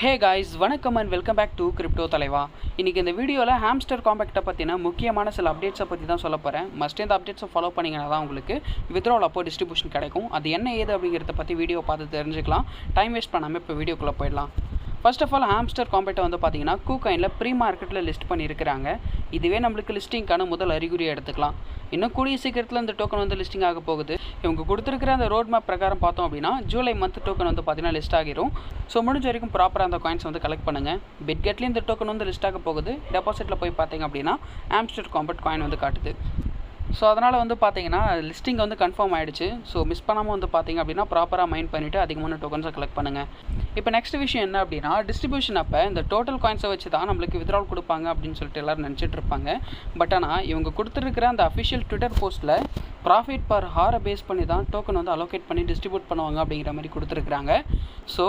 ஹே guys, வணக்கம் and welcome back to crypto தலைவா. இன்றைக்கி இந்த வீடியோவில் ஹாம்ஸ்டர் காம்பேக்டை பற்றின முக்கியமான சில அப்டேட்ஸை பற்றி தான் சொல்ல போகிறேன். மஸ்ட் இந்த அப்டேட்ஸை ஃபாலோ பண்ணிங்கன்னா தான் உங்களுக்கு வித்ட்ராவல் அப்போ டிஸ்ட்ரிபியூஷன் கிடைக்கும். அது என்ன ஏது அப்படிங்கிறத பற்றி வீடியோ பார்த்து தெரிஞ்சுக்கலாம். டைம் வேஸ்ட் பண்ணாமல் இப்போ வீடியோக்குள்ளே போயிடலாம். ஃபர்ஸ்ட் ஆஃப் ஆல், ஹாம்ஸ்டர் காம்பேக்டை வந்து பார்த்தீங்கன்னா KuCoinல ப்ரீ மார்க்கெட்டில் லிஸ்ட் பண்ணியிருக்கிறாங்க. இதுவே நம்மளுக்கு லிஸ்டிங்கான முதல் அறிகுறியை எடுத்துக்கலாம். இன்னும் கூடிய சீக்கிரத்தில் இந்த டோக்கன் வந்து லிஸ்டிங் ஆக போகுது. இவங்க கொடுத்துருக்கிற அந்த ரோட் மேப் பிரகாரம் பார்த்தோம் அப்படின்னா ஜூலை மந்த் டோக்கன் வந்து பார்த்தீங்கன்னா லிஸ்ட் ஆகிரும். ஸோ முடிஞ்ச வரைக்கும் ப்ராப்பராக அந்த காயின்ஸ் வந்து கலெக்ட் பண்ணுங்கள். பிட்கெட்லேயும் இந்த டோக்கன் வந்து லிஸ்ட் ஆக போகுது. டெபாசிட்டில் போய் பார்த்தீங்க அப்படின்னா ஹாம்ஸ்டர் காம்பேக்ட் காயின் வந்து காட்டுது. ஸோ அதனால் வந்து பார்த்தீங்கன்னா லிஸ்டிங் வந்து கன்ஃபார்ம் ஆகிடுச்சு. ஸோ மிஸ் பண்ணாமல் வந்து பார்த்தீங்க அப்படின்னா ப்ராப்பராக மைண்ட் பண்ணிவிட்டு அதிகமான டோக்கன்ஸை கலெக்ட் பண்ணுங்கள். இப்போ நெக்ஸ்ட் விஷயம் என்ன அப்படின்னா, டிஸ்ட்ரிபியூஷன் அப்போ இந்த டோட்டல் காயின்ஸை வச்சு தான் நம்மளுக்கு வித்ட்ராவல் கொடுப்பாங்க அப்படின்னு சொல்லிட்டு எல்லோரும் நினச்சிட்டு இருப்பாங்க. பட் ஆனால் இவங்க கொடுத்துருக்கிற அந்த அஃபிஷியல் ட்விட்டர் போஸ்ட்டில் ப்ராஃபிட் பர் ஹாரை பேஸ் பண்ணி தான் டோக்கன் வந்து அலோகேட் பண்ணி டிஸ்ட்ரிபியூட் பண்ணுவாங்க அப்படிங்கிற மாதிரி கொடுத்துருக்குறாங்க. ஸோ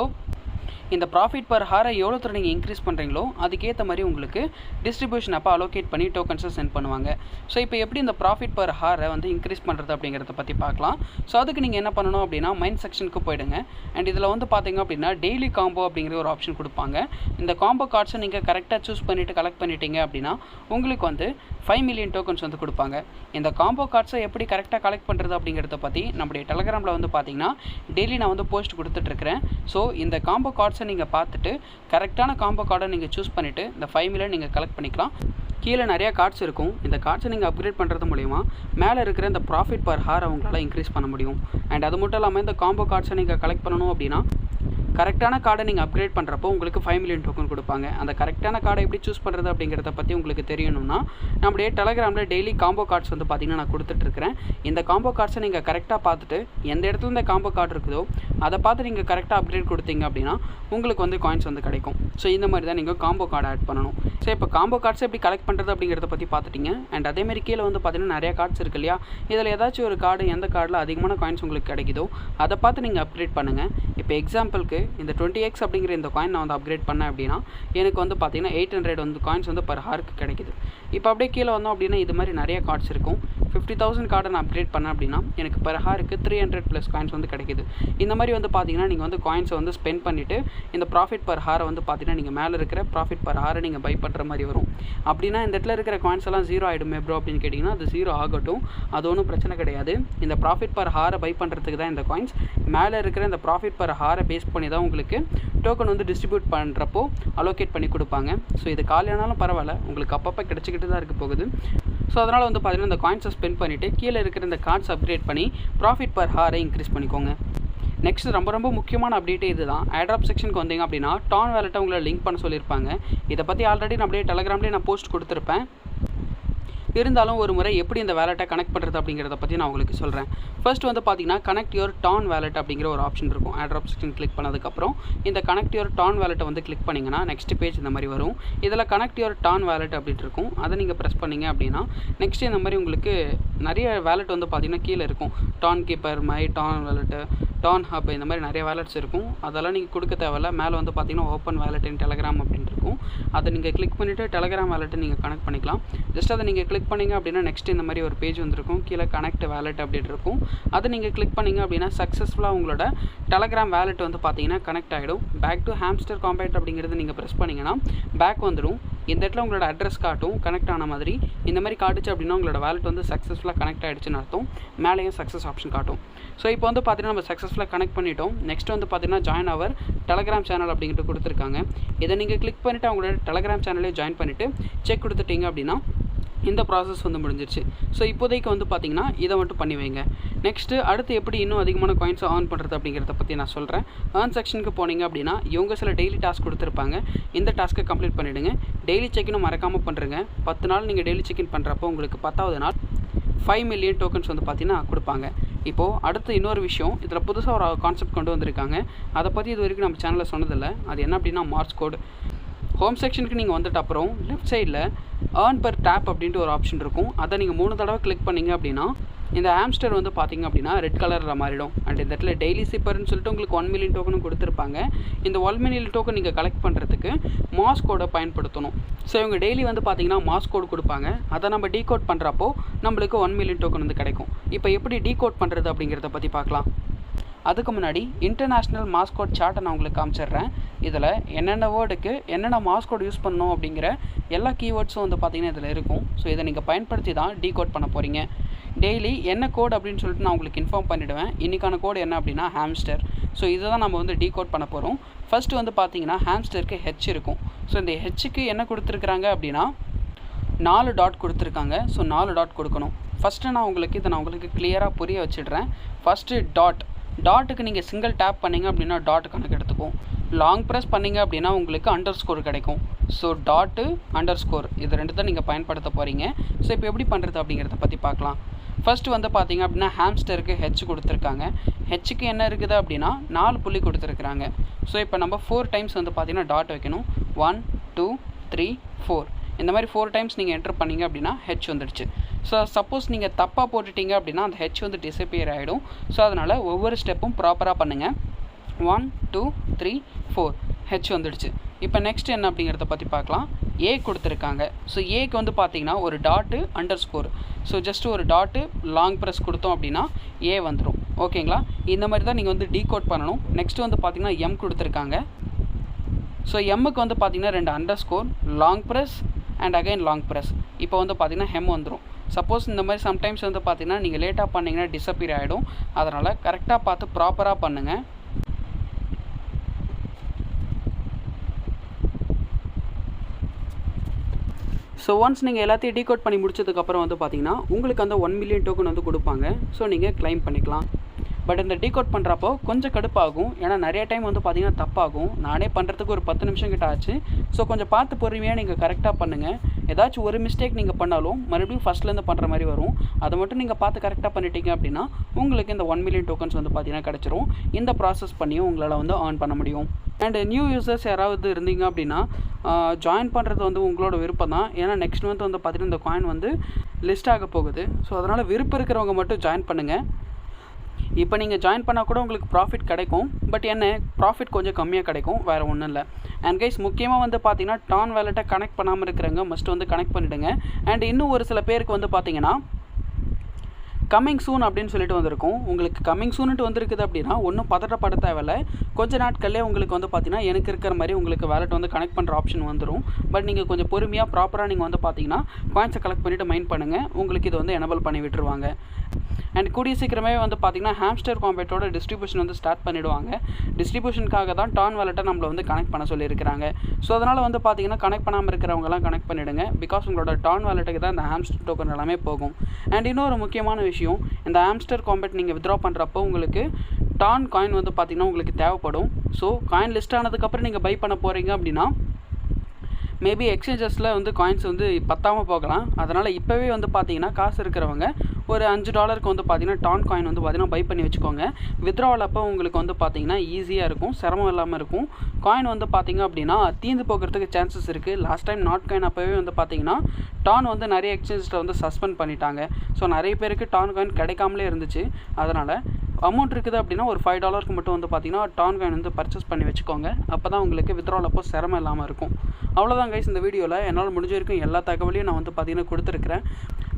இந்த ப்ராஃபிட் பர் ஹாரை எவ்வளோ தூரம் நீங்கள் இன்க்ரீஸ் பண்ணுறீங்களோ அதுக்கேற்ற மாதிரி உங்களுக்கு டிஸ்ட்ரிபியூஷன் அப்போ அலோகேட் பண்ணி டோக்கன்ஸை சென்ட் பண்ணுவாங்க. ஸோ இப்போ எப்படி இந்த ப்ராஃபிட் பர் ஹாரை வந்து இன்க்ரீஸ் பண்ணுறது அப்படிங்கிறத பற்றி பார்க்கலாம். ஸோ அதுக்கு நீங்கள் என்ன பண்ணணும் அப்படின்னா மைண்ட் செக்ஷனுக்கு போயிடுங்க. அண்ட் இதில் வந்து பார்த்தீங்க அப்படின்னா டெய்லி காம்போ அப்படிங்கிற ஒரு ஆப்ஷன் கொடுப்பாங்க. இந்த காம்போ கார்ட்ஸை நீங்கள் கரெக்டாக சூஸ் பண்ணிவிட்டு கலெக்ட் பண்ணிட்டீங்க அப்படின்னா உங்களுக்கு வந்து 5 மில்லியன் டோக்கன்ஸ் வந்து கொடுப்பாங்க. இந்த காம்போ கார்ட்ஸை எப்படி கரெக்டாக கலெக்ட் பண்ணுறது அப்படிங்கிறத பற்றி நம்முடைய டெலகிராமில் வந்து பார்த்தீங்கன்னா டெய்லி நான் வந்து போஸ்ட் கொடுத்துட்ருக்கிறேன். ஸோ இந்த காம்போ கார்ட்ஸை நீங்கள் பார்த்துட்டு கரெக்டான காம்போ கார்டை நீங்கள் சூஸ் பண்ணிவிட்டு இந்த 5 மில்லியன் நீங்கள் கலெக்ட் பண்ணிக்கலாம். கீழே நிறையா கார்ட்ஸ் இருக்கும். இந்த கார்ட்ஸை நீங்கள் அப்கிரேட் பண்ணுறது மூலிமா மேலே இருக்கிற இந்த ப்ராஃபிட் பர் ஹார் அவங்களால இன்க்ரீஸ் பண்ண முடியும். அண்ட் அது மட்டும் இல்லாமல் இந்த காம்போ கார்ட்ஸை நீங்கள் கலெக்ட் பண்ணணும் அப்படின்னா கரெக்டான கார்டை நீங்கள் அப்கிரேட் பண்ணுறப்போ உங்களுக்கு 5 மில்லியன் டோக்கன் கொடுப்பாங்க. அந்த கரெக்டான கார்டை எப்படி சூஸ் பண்ணுறது அப்படிங்கிறத பற்றி உங்களுக்கு தெரியணும்னா நம்முடைய டெலகிராமில் டெய்லி காம்போ கார்ட்ஸ் வந்து பார்த்திங்கன்னா நான் கொடுத்துட்ருக்கிறேன். இந்த காம்போ கார்ட்ஸை நீங்கள் கரெக்டாக பார்த்துட்டு எந்த இடத்துல இந்த காம்போ கார்டு இருக்குதோ அதை பார்த்து நீங்கள் கரெக்டாக அப்கிரேட் கொடுத்தீங்க அப்படின்னா உங்களுக்கு வந்து காயின்ஸ் வந்து கிடைக்கும். ஸோ இந்த மாதிரி தான் நீங்கள் காம்போ கார்டை ஆட் பண்ணணும். ஸோ இப்போ காம்போ கார்ட்ஸை எப்படி கலெக்ட் பண்ணுறது அப்படிங்கிறத பற்றி பார்த்துட்டிங்க. அண்ட் அதேமாதிரி கீழே வந்து பார்த்திங்கன்னா நிறையா கார்ட்ஸ் இருக்கு இல்லையா, இதில் ஏதாச்சும் ஒரு கார்டு எந்த கார்டில் அதிகமான காயின்ஸ் உங்களுக்கு கிடைக்குதோ அதை பார்த்து நீங்கள் அப்கிரேட் பண்ணுங்கள். இப்போ எக்ஸாம்பிளுக்கு இந்த 20x அப்படிங்கிற இந்த காயின் நான் வந்து அப்கிரேட் பண்ணேன் அப்படின்னா எனக்கு வந்து பார்த்தீங்கன்னா 800 வந்து காயின்ஸ் வந்து பர் ஹாருக்கு கிடைக்குது. இப்போ அப்படியே கீழே வந்தோம் அப்படின்னா இது மாதிரி நிறைய கார்ட்ஸ் இருக்கும். 50,000 கார்டை நான் அப்கிரேட் பண்ணேன் அப்படின்னா எனக்கு பர் ஹாருக்கு 300+ காயின்ஸ் வந்து கிடைக்குது. இந்த மாதிரி வந்து பார்த்தீங்கன்னா நீங்கள் வந்து காயின்ஸை வந்து ஸ்பெண்ட் பண்ணிவிட்டு இந்த ப்ராஃபிட் பர் ஹாரை வந்து பார்த்தீங்கன்னா நீங்கள் மேலே இருக்கிற ப்ராஃபிட் பர் ஹாரை நீங்கள் பை பண்ணுற மாதிரி வரும். அப்படின்னா இந்த இடத்துல இருக்கிற காயின்ஸ் எல்லாம் 0 ஆகிடுமே ப்ரோ அப்படின்னு கேட்டிங்கன்னா அது 0 ஆகட்டும், அது ஒன்றும் பிரச்சனை கிடையாது. இந்த ப்ராஃபிட் பர் ஹாரை பை பண்ணுறதுக்கு தான் இந்த காயின்ஸ். மேலே இருக்கிற இந்த ப்ராஃபிட் பர் ஹாரை பேஸ் பண்ணி தான் உங்களுக்கு டோக்கன் வந்து டிஸ்ட்ரிபியூட் பண்ணுறப்போ அலோகேட் பண்ணி கொடுப்பாங்க. ஸோ இது காலியானாலும் பரவாயில்ல, உங்களுக்கு அப்பப்போ கிடச்சிக்கிட்டு தான் இருக்க போகுது. ஸோ அதனால் வந்து பார்த்தீங்கன்னா இந்த காயின்ஸை ஸ்பெண்ட் பண்ணிவிட்டு கீழே இருக்கிற இந்த கார்ட்ஸ் அப்கிரேட் பண்ணி ப்ராஃபிட் பர் ஹாரை இன்க்ரீஸ் பண்ணிக்கோங்க. நெக்ஸ்ட் ரொம்ப முக்கியமான அப்டேட்டே இது தான். ஏர்ட்ராப் செக்ஷனுக்கு வந்தீங்க அப்படின்னா டான் வேலெட்டை உங்களை லிங்க் பண்ண சொல்லியிருப்பாங்க. இதை பற்றி ஆல்ரெடி நான் அப்படியே டெலகிராம்லேயே நான் போஸ்ட் கொடுத்துருப்பேன். இருந்தாலும் ஒரு முறை எப்படி இந்த வேலெட்டை கனெக்ட் பண்ணுறது அப்படிங்கிறத பற்றி நான் உங்களுக்கு சொல்கிறேன். ஃபர்ஸ்ட் வந்து பார்த்தீங்கன்னா கனெக்ட் யுவர் டான் வேலெட் அப்படிங்கிற ஒரு ஆப்ஷன் இருக்கும். ஏர்ட்ராப் செக்ஷன் கிளிக் பண்ணதுக்கப்புறம் இந்த கனெக்ட் யுவர் டான் வேலெட்டை வந்து கிளிக் பண்ணிங்கன்னா நெக்ஸ்ட் பேஜ் இந்த மாதிரி வரும். இதில் கனெக்ட் யுவர் டான் வேலெட் அப்படின்ட்டு இருக்கும். அதை நீங்கள் ப்ரெஸ் பண்ணிங்க அப்படின்னா நெக்ஸ்ட் இந்த மாதிரி உங்களுக்கு நிறைய வேலெட் வந்து பார்த்தீங்கன்னா கீழே இருக்கும். Tonkeeper, my Ton wallet, Ton hub, இந்த மாதிரி நிறைய வேலெட்ஸ் இருக்கும். அதெல்லாம் நீங்கள் கொடுக்க தேவையில்ல. மேலே வந்து பார்த்தீங்கன்னா ஓப்பன் வேலெட் இன் டெலகிராம் அப்படின்ட்டு இருக்கும். அதை நீங்கள் கிளிக் பண்ணிவிட்டு டெலகிராம் வேலெட்டை நீங்கள் கனெக்ட் பண்ணிக்கலாம். ஜஸ்ட் அதை நீங்கள் கிளிக் பண்ணிங்க அப்படின்னா நெக்ஸ்ட் இந்த மாதிரி ஒரு பேஜ் வந்துருக்கும். கீழே கனெக்ட் வேலெட் அப்படின்னு இருக்கும். அதை நீங்கள் கிளிக் பண்ணிங்க அப்படின்னா சக்ஸஸ்ஃபுல்லாக உங்களோட டெலகிராம் வேலெட் வந்து பார்த்தீங்கன்னா கனெக்ட் ஆகிடும். பேக் டு ஹாம்ஸ்டர் காம்பேக்ட் அப்படிங்கிறது நீங்கள் ப்ரெஸ் பண்ணிங்கன்னா பேக் வந்துடும். இந்த இடத்துல உங்களோட அட்ரஸ் காட்டும் கனெக்ட் ஆன மாதிரி. இந்த மாதிரி காட்டுச்சு அப்படின்னா உங்களோட வேலெட் வந்து சக்ஸஸ்ஃபுல்லாக கனெக்ட் ஆகிடுச்சுன்னு அர்த்தம். மேலேயும் சக்ஸஸ் ஆப்ஷன் காட்டும். ஸோ இப்போ வந்து பார்த்தீங்கன்னா நம்ம சக்ஸஸ்ஃபுல்லாக கனெக்ட் பண்ணிட்டோம். நெக்ஸ்ட் வந்து பார்த்தீங்கன்னா ஜாயின் அவர் டெலகிராம் சேனல் அப்படின்ட்டு கொடுத்துருக்காங்க. இதை நீங்கள் கிளிக் பண்ணிவிட்டு அவங்களோட டெலகிராம் சேனலே ஜாயின் பண்ணிவிட்டு செக் கொடுத்துட்டீங்க அப்படின்னா இந்த ப்ராசஸ் வந்து முடிஞ்சிருச்சு. ஸோ இப்போதைக்கு வந்து பார்த்தீங்கன்னா இதை மட்டும் பண்ணி வைங்க. நெக்ஸ்ட்டு அடுத்து எப்படி இன்னும் அதிகமான காயின்ஸை ஆன் பண்ணுறது அப்படிங்கிறத பற்றி நான் சொல்கிறேன். ஏர்ன் செக்ஷனுக்கு போனீங்க அப்படின்னா இவங்க சில டெய்லி டாஸ்க் கொடுத்துருப்பாங்க. இந்த டாஸ்க்கை கம்ப்ளீட் பண்ணிவிடுங்க. டெய்லி செக்கினும் மறக்காமல் பண்ணுறங்க. 10 நாள் நீங்கள் டெய்லி செக்இன் பண்ணுறப்போ உங்களுக்கு 10வது நாள் 5 மில்லியன் டோக்கன்ஸ் வந்து பார்த்தீங்கன்னா கொடுப்பாங்க. இப்போது அடுத்து இன்னொரு விஷயம், இதில் புதுசாக ஒரு கான்செப்ட் கொண்டு வந்திருக்காங்க. அதை பற்றி இது வரைக்கும் நம்ம சேனலில் சொன்னதில்லை. அது என்ன அப்படின்னா மார்ச் கோட். ஹோம் செக்ஷனுக்கு நீங்கள் வந்துட்டு அப்புறம் லெஃப்ட் சைடில் ஏர்ன் பர் டேப் அப்படின்ட்டு ஒரு ஆப்ஷன் இருக்கும். அதை நீங்கள் 3 தடவை கிளிக் பண்ணிங்க அப்படின்னா இந்த ஹாம்ஸ்டர் வந்து பார்த்திங்க அப்படின்னா ரெட் கலரில் மாறிடும். அண்ட் இந்த இடத்துல டெய்லி சிப்பர்னு சொல்லிட்டு உங்களுக்கு 1 மில்லியன் டோக்கனும் கொடுத்துருப்பாங்க. இந்த 1 மில்லியன் டோக்கன் நீங்கள் கலெக்ட் பண்ணுறதுக்கு மாஸ் கோடை பயன்படுத்தணும். ஸோ இவங்க டெய்லி வந்து பார்த்திங்கன்னா மாஸ் கோடு கொடுப்பாங்க. அதை நம்ம டீகோட் பண்ணுறப்போ நம்மளுக்கு 1 மில்லியன் டோக்கன் வந்து கிடைக்கும். இப்போ எப்படி டீகோட் பண்ணுறது அப்படிங்கிறத பற்றி பார்க்கலாம். அதுக்கு முன்னாடி இன்டர்நேஷ்னல் மாஸ்கோட் சார்ட்டை நான் உங்களுக்கு காமிச்சிடுறேன். இதில் என்னென்ன வேர்டுக்கு என்னென்ன மாஸ்கோட் யூஸ் பண்ணணும் அப்படிங்கிற எல்லா கீவேர்ட்ஸும் வந்து பார்த்திங்கன்னா இதில் இருக்கும். ஸோ இதை நீங்கள் பயன்படுத்தி தான் டீகோட் பண்ண போகிறீங்க. டெய்லி என்ன கோட் அப்படின்னு சொல்லிட்டு நான் உங்களுக்கு இன்ஃபார்ம் பண்ணிவிடுவேன். இன்றைக்கான கோடு என்ன அப்படின்னா ஹாம்ஸ்டர். ஸோ இதை தான் நம்ம வந்து டீகோட் பண்ண போகிறோம். ஃபஸ்ட்டு வந்து பார்த்திங்கன்னா ஹாம்ஸ்டருக்கு ஹெச் இருக்கும். ஸோ இந்த ஹெச்சுக்கு என்ன கொடுத்துருக்குறாங்க அப்படின்னா 4 டாட் கொடுத்துருக்காங்க. ஸோ 4 டாட் கொடுக்கணும். ஃபஸ்ட்டு நான் உங்களுக்கு கிளியராக புரிய வச்சிடுறேன். ஃபஸ்ட்டு டாட்டுக்கு நீங்கள் சிங்கிள் டேப் பண்ணிங்க அப்படின்னா டாட் கணக்கு எடுத்துக்கும். லாங் ப்ரெஸ் பண்ணிங்க அப்படின்னா உங்களுக்கு அண்டர்ஸ்கோர் கிடைக்கும். ஸோ டாட்டு அண்டர்ஸ்கோர் இது ரெண்டு தான் நீங்கள் பயன்படுத்த போகிறீங்க. ஸோ இப்போ எப்படி பண்ணுறது அப்படிங்கிறத பற்றி பார்க்கலாம். ஃபஸ்ட்டு வந்து பார்த்திங்க அப்படின்னா ஹாம்ஸ்டருக்கு ஹெச் கொடுத்துருக்காங்க. ஹெச்சுக்கு என்ன இருக்குது அப்படின்னா 4 புள்ளி கொடுத்துருக்குறாங்க. ஸோ இப்போ நம்ம 4 டைம்ஸ் வந்து பார்த்திங்கன்னா டாட் வைக்கணும். 1 2 3 4 இந்த மாதிரி 4 டைம்ஸ் நீங்கள் என்டர் பண்ணிங்க அப்படின்னா ஹெச் வந்துடுச்சு. ஸோ சப்போஸ் நீங்கள் தப்பாக போட்டுட்டீங்க அப்படின்னா அந்த ஹெச் வந்து டிஸப்பியர் ஆகிடும். ஸோ அதனால் ஒவ்வொரு ஸ்டெப்பும் ப்ராப்பராக பண்ணுங்கள். 1 2 3 4 ஹெச் வந்துடுச்சு. இப்போ நெக்ஸ்ட் என்ன அப்படிங்கிறத பற்றி பார்க்கலாம். ஏ கொடுத்துருக்காங்க. ஸோ ஏக்கு வந்து பார்த்திங்கன்னா ஒரு டாட்டு அண்டர்ஸ்கோர். ஸோ ஜஸ்ட்டு ஒரு டாட்டு லாங் ப்ரெஸ் கொடுத்தோம் அப்படின்னா ஏ வந்துடும். ஓகேங்களா? இந்த மாதிரி தான் நீங்கள் வந்து டீகோட் பண்ணணும். நெக்ஸ்ட்டு வந்து பார்த்திங்கன்னா எம் கொடுத்துருக்காங்க. ஸோ எம்முக்கு வந்து பார்த்திங்கன்னா 2 underscore, long press and again long press. இப்போ வந்து பார்த்திங்கன்னா ஹெம் வந்துடும். சப்போஸ் இந்த மாதிரி சம்டைம்ஸ் வந்து பார்த்திங்கன்னா நீங்கள் லேட்டாக பண்ணிங்கன்னா டிஸப்பியர் ஆகிடும். அதனால் கரெக்டாக பார்த்து ப்ராப்பராக பண்ணுங்கள். ஸோ ஒன்ஸ் நீங்கள் எல்லாத்தையும் டீகோட் பண்ணி முடிச்சதுக்கப்புறம் வந்து பார்த்திங்கன்னா உங்களுக்கு அந்த 1 மில்லியன் டோக்கன் வந்து கொடுப்பாங்க. ஸோ நீங்கள் கிளைம் பண்ணிக்கலாம். பட் இந்த டீகோட் பண்ணுறப்போ கொஞ்சம் கடுப்பாகும். ஏன்னா நிறைய டைம் வந்து பார்த்திங்கன்னா தப்பாகும். நானே பண்ணுறதுக்கு ஒரு 10 நிமிஷம் கிட்ட ஆச்சு. ஸோ கொஞ்சம் பார்த்து பொறுமையாக நீங்கள் கரெக்டாக பண்ணுங்கள். ஏதாச்சும் ஒரு மிஸ்டேக் நீங்கள் பண்ணாலும் மறுபடியும் ஃபஸ்ட்லேருந்து பண்ணுற மாதிரி வரும். அதை மட்டும் நீங்கள் பார்த்து கரெக்டாக பண்ணிட்டீங்க அப்படின்னா உங்களுக்கு இந்த 1 மில்லியன் டோக்கன்ஸ் வந்து பார்த்திங்கன்னா கிடச்சிரும். இந்த ப்ராசஸ் பண்ணியும் உங்களால் வந்து ஏர்ன் பண்ண முடியும். அண்ட் நியூ யூசர்ஸ் யாராவது இருந்தீங்க அப்படின்னா ஜாயின் பண்ணுறது வந்து உங்களோட விருப்பம் தான். ஏன்னா நெக்ஸ்ட் மந்த் வந்து பார்த்திங்கன்னா இந்த காயின் வந்து லிஸ்ட் ஆக போகுது. ஸோ அதனால் விருப்பம் இருக்கிறவங்க மட்டும் ஜாயின் பண்ணுங்கள். இப்போ நீங்கள் ஜாயின் பண்ணால் கூட உங்களுக்கு ப்ராஃபிட் கிடைக்கும். பட் என்ன ப்ராஃபிட் கொஞ்சம் கம்மியாக கிடைக்கும், வேறு ஒன்றும் இல்லை. அண்ட் கைஸ் முக்கியமாக வந்து பார்த்திங்கன்னா டான் வேலெட்டை கனெக்ட் பண்ணாமல் இருக்கிறவங்க மஸ்ட் வந்து கனெக்ட் பண்ணிவிடுங்க. அண்ட் இன்னும் ஒரு சில பேருக்கு வந்து பார்த்திங்கன்னா கம்மிங் சூன் அப்படின்னு சொல்லிட்டு வந்திருக்கும். உங்களுக்கு கம்மிங் சூன்ட்டு வந்திருக்குது அப்படின்னா ஒன்றும் பதட்டப்பட தேவையில்லை. கொஞ்ச நாட்கள்லேயே உங்களுக்கு வந்து பார்த்திங்கன்னா எனக்கு இருக்கிற மாதிரி உங்களுக்கு வேலெட் வந்து கனெக்ட் பண்ணுற ஆப்ஷன் வந்துடும். பட் நீங்கள் கொஞ்சம் பொறுமையாக ப்ராப்பராக நீங்கள் வந்து பார்த்திங்கன்னா காயின்ஸை கலெக்ட் பண்ணிவிட்டு மைண்ட் பண்ணுங்கள். உங்களுக்கு இது வந்து எனபிள் பண்ணி விட்டுருவாங்க. அண்ட் கூடிய சீக்கிரமே வந்து பார்த்திங்கன்னா ஹாம்ஸ்டர் காம்பேட்டோட டிஸ்ட்ரிபியூஷன் வந்து ஸ்டார்ட் பண்ணிவிடுவாங்க. டிஸ்ட்ரிபியூஷனுக்காக தான் டான் வேலெட்டை நம்மளை வந்து கனெக்ட் பண்ண சொல்லியிருக்கிறாங்க. ஸோ அதனால் வந்து பார்த்திங்கன்னா கனெக்ட் பண்ணாமல் இருக்கிறவங்கலாம் கனெக்ட் பண்ணிவிடுங்க. பிகாஸ் உங்களோட டான் வேலெட்டுக்கு தான் இந்த ஹாம்ஸ்டர் டோக்கன் எல்லாமே போகும். அண்ட் இன்னொரு முக்கியமான விஷயம், இந்த ஹாம்ஸ்டர் காம்பேட் நீங்கள் வித்ட்ரா பண்ணுறப்போ உங்களுக்கு டான் காயின் வந்து பார்த்திங்கன்னா உங்களுக்கு தேவைப்படும். ஸோ காயின் லிஸ்ட் ஆனதுக்கப்புறம் நீங்கள் பை பண்ண போகிறீங்க அப்படின்னா மேபி எக்ஸ்சேஞ்சஸில் வந்து காயின்ஸ் வந்து பத்தாமல் போகலாம். அதனால் இப்போவே வந்து பார்த்திங்கன்னா காசு இருக்கிறவங்க ஒரு $5 வந்து பார்த்திங்கன்னா டான் காயின் வந்து பார்த்திங்கன்னா பை பண்ணி வச்சுக்கோங்க. வித்ட்ராவல் அப்போ உங்களுக்கு வந்து பார்த்திங்கன்னா ஈஸியாக இருக்கும், சிரமம் இல்லாமல் இருக்கும். காயின் வந்து பார்த்திங்க அப்படின்னா தீந்து போகிறதுக்கு சான்சஸ் இருக்குது. லாஸ்ட் டைம் நாட் காயின் அப்போவே வந்து பார்த்திங்கன்னா டான் வந்து நிறைய எக்ஸ்சேஞ்சில் வந்து சஸ்பெண்ட் பண்ணிட்டாங்க. ஸோ நிறைய பேருக்கு டான் காயின் கிடைக்காமலே இருந்துச்சு. அதனால் அமௌண்ட் இருக்குது அப்படின்னா ஒரு $5 மட்டும் வந்து பார்த்திங்கன்னா டான் காயின் வந்து பர்ச்சேஸ் பண்ணி வச்சுக்கோங்க. அப்போ தான் உங்களுக்கு வித்ட்ராவல் அப்போ சிரமம் இல்லாமல் இருக்கும். அவ்வளோதான் கைஸ் இந்த வீடியோவில் என்னால் முடிஞ்ச வரைக்கும் எல்லா தகவலையும் நான் வந்து பார்த்திங்கன்னா கொடுத்துருக்குறேன்.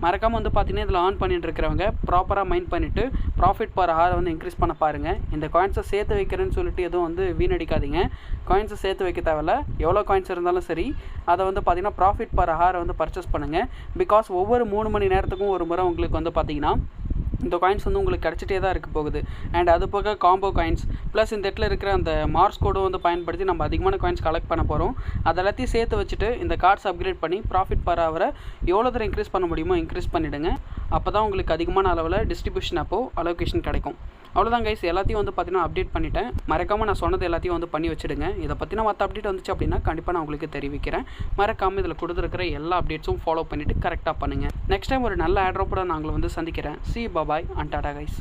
மறக்காமல் வந்து பார்த்திங்கன்னா இதில் ஆன் பண்ணிட்டு இருக்கிறவங்க ப்ராப்பராக மைண்ட் பண்ணிவிட்டு ப்ராஃபிட் பர் ஹாரை வந்து இன்க்ரீஸ் பண்ண பாருங்கள். இந்த காயின்ஸை சேர்த்து வைக்கிறேன்னு சொல்லிட்டு எதுவும் வந்து வீணடிக்காதீங்க. காயின்ஸை சேர்த்து வைக்க தேவையில்ல. எவ்வளோ காயின்ஸ் இருந்தாலும் சரி அதை வந்து பார்த்திங்கன்னா ப்ராஃபிட் பர் ஹாரை வந்து பர்ச்சேஸ் பண்ணுங்கள். பிகாஸ் ஒவ்வொரு 3 மணி நேரத்துக்கும் ஒரு முறை உங்களுக்கு வந்து பார்த்திங்கன்னா இந்த காயின்ஸ் வந்து உங்களுக்கு கிடச்சிட்டே தான் இருக்க போகுது. அண்ட் அது போக காம்போ காயின்ஸ் ப்ளஸ் இந்த இடத்துல இருக்கிற அந்த மார்ஸ் கோடும் வந்து பயன்படுத்தி நம்ம அதிகமான காயின்ஸ் கலெக்ட் பண்ண போகிறோம். அதெல்லாத்தையும் சேர்த்து வச்சுட்டு இந்த கார்ட்ஸ் அப்கிரேட் பண்ணி ப்ராஃபிட் பர் ஹவரை எவ்வளோ தூரம் இன்க்ரீஸ் பண்ண முடியுமோ இன்க்ரீஸ் பண்ணிவிடுங்க. அப்போ தான் உங்களுக்கு அதிகமான அளவில் டிஸ்ட்ரிபியூஷன் அப்போது அலோகேஷன் கிடைக்கும். அவ்வளோதான் கைஸ், எல்லாத்தையும் வந்து பார்த்திங்கன்னா அப்டேட் பண்ணிட்டேன். மறக்காமல் நான் சொன்னது எல்லாத்தையும் வந்து பண்ணி வச்சுடுங்க. இதை பற்றின மற்ற அப்டேட் வந்துச்சு அப்படின்னா கண்டிப்பாக நான் உங்களுக்கு தெரிவிக்கிறேன். மறக்காமல் இதில் கொடுத்துருக்கிற எல்லா அப்டேட்ஸும் ஃபாலோ பண்ணிவிட்டு கரெக்டாக பண்ணுங்கள். நெக்ஸ்ட் டைம் ஒரு நல்ல ஆட்ரோப்போட நான் உங்களை வந்து சந்திக்கிறேன். See you, bye bye and Tata guys.